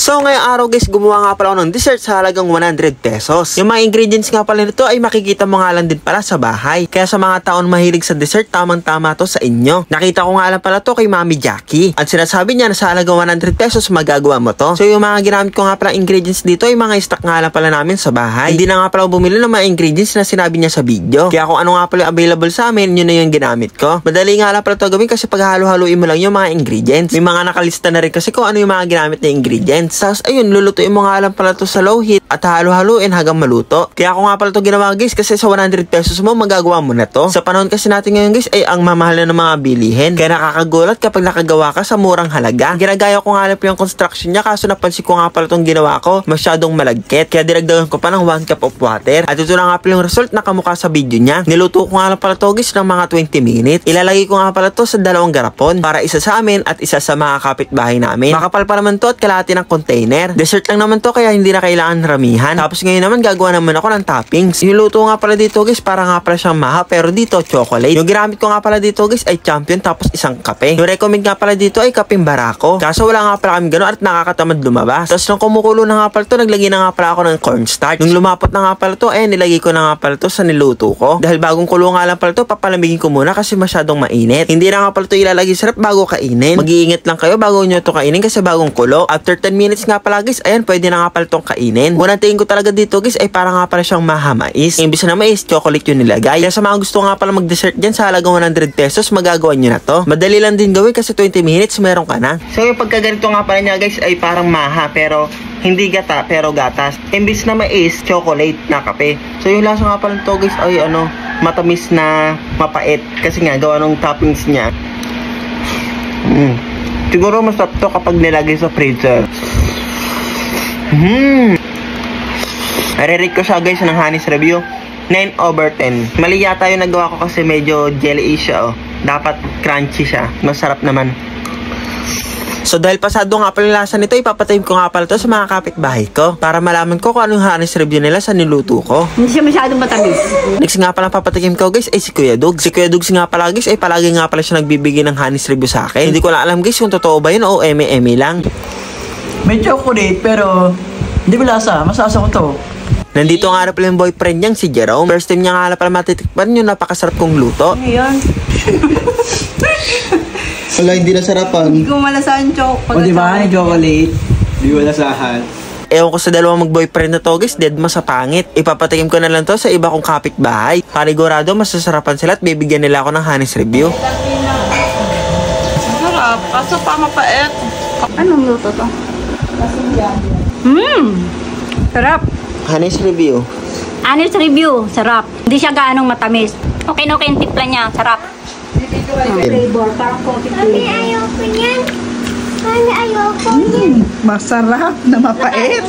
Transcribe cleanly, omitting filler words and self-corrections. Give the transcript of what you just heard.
So ngayong araw guys, gumawa nga pala ako ng dessert sa halagang 100 pesos. Yung mga ingredients nga pala nito ay makikita mo nga lang din pala sa bahay. Kaya sa mga taon mahilig sa dessert, tamang-tama to sa inyo. Nakita ko nga lang pala to kay Mami Jackie. At sinasabi niya na sa halagang 100 pesos magagawa mo to. So yung mga ginamit ko nga pala ingredients dito ay mga stock nga lang pala namin sa bahay. Hindi na nga pala bumili ng mga ingredients na sinabi niya sa video. Kaya kung ano nga pala available sa amin, yun na yung ginamit ko. Madali nga lang pala to gawin kasi pag halo-haluin mo lang yung mga ingredients. May mga nakalista na rin kasi kung ano yung mga ginamit na ingredients. Tapos ayun, lulutuin mo nga lang pala to sa low heat at halo-haluin hanggang maluto. Kaya ako nga pala to ginawa guys kasi sa 100 pesos mo magagawa mo na to. Sa panahon kasi natin ngayon guys ay ang mamahal na ng mga bilihin. Kaya nakakagulat kapag nakagawa ka sa murang halaga. Ginagaya ko nga lang yung construction niya kaso napansin ko nga pala tong ginawa ko masyadong malagkit. Kaya dinagdagan ko pa ng 1 cup of water. At ito na nga pala yung result na kamukha sa video niya. Niluto ko nga lang pala to guys ng mga 20 minutes. Ilalagay ko nga pala to sa 2 garapon para isa sa amin at isa sa mga kapitbahay namin. Makapal pa naman to at kalahati ng container. Dessert lang naman to kaya hindi na kailangan ramihan. Tapos ngayon naman gagawa naman ako ng toppings. Niluto nga pala dito guys para nga pala siyang maha pero dito chocolate. Yung ginamit ko nga pala dito guys ay Champion tapos isang kape. Yung recommend nga pala dito ay kapeng Barako. Kaso wala nga pala kami gano'n at nakakatamad lumabas. Tapos nung kumukulo na nga pala to naglagay na nga pala ako ng cornstarch. Nung lumapot na nga pala to eh nilagay ko na nga pala to sa niluto ko. Dahil bagong kulo nga lang pala to papalamigin ko muna kasi masyadong mainit. Hindi na nga pala to ilalagay sa rep bago kainin. Mag-iingat lang kayo bago nyo to kainin kasi bagong kulo. After 10 minutes nga pala guys, ayan pwede na nga pala tong kainin. Unang tingin ko talaga dito guys ay para nga pala siyang mahamais. Imbis na mais, chocolate yung nilagay. Kaya sa mga gusto nga pala mag-dessert dyan sa halagang 100 pesos, magagawa nyo na to. Madali lang din gawin kasi 20 minutes meron ka na. So yung pagkaganito nga pala niya guys ay parang maha pero hindi gata pero gatas. Imbis na mais, chocolate na kape. So yung lasa nga pala to guys ay matamis na mapait kasi nga gawa ng toppings niya. Siguro masarap to kapag nilagay sa freezer. I-rate ko siya guys ng Honey's Review 9/10. Mali yata yung nagawa ko kasi medyo jelly-ish siya Dapat crunchy siya. Masarap naman. So dahil pasado nga pala lasa nito, ipapatayin ko nga pala to sa mga kapitbahay ko para malaman ko kung anong Honey's Review nila sa niluto ko. Hindi siya masyadong matamis. Next nga pala papatikim ko guys ay si Kuya Dug. Si Kuya Dug nga pala guys ay palagi nga pala siya nagbibigay ng Honey's Review sa akin. Hindi ko lang alam guys kung totoo ba yun o eme-eme lang. May chocolate pero hindi ko lasa. Masasa ko to. Nandito nga pala yung boyfriend niyang si Jerome. First time niya nga pala matitikpan yung napakasarap kong luto. Ano yan? Wala, hindi nasarapan. Hindi ko malasahan chocolate. O diba, yung chocolate? Hindi ko lasahan. Ewan ko sa dalawang mag-boyfriend na to guys, dead ma sa pangit. Ipapatikim ko na lang to sa iba kong kapitbahay. Panigurado, masasarapan sila at bibigyan nila ako ng Honey's Review. Sarap, kaso pa mapait. Anong luto to? Sarap. Honey's Review. Honey's Review, sarap. Hindi siya gaanong matamis. Okay na okay yung timpla niya, sarap. Flavor, parang coffee flavor. Mami, ayoko niyan. Mami, ayoko. Masarap na mapait.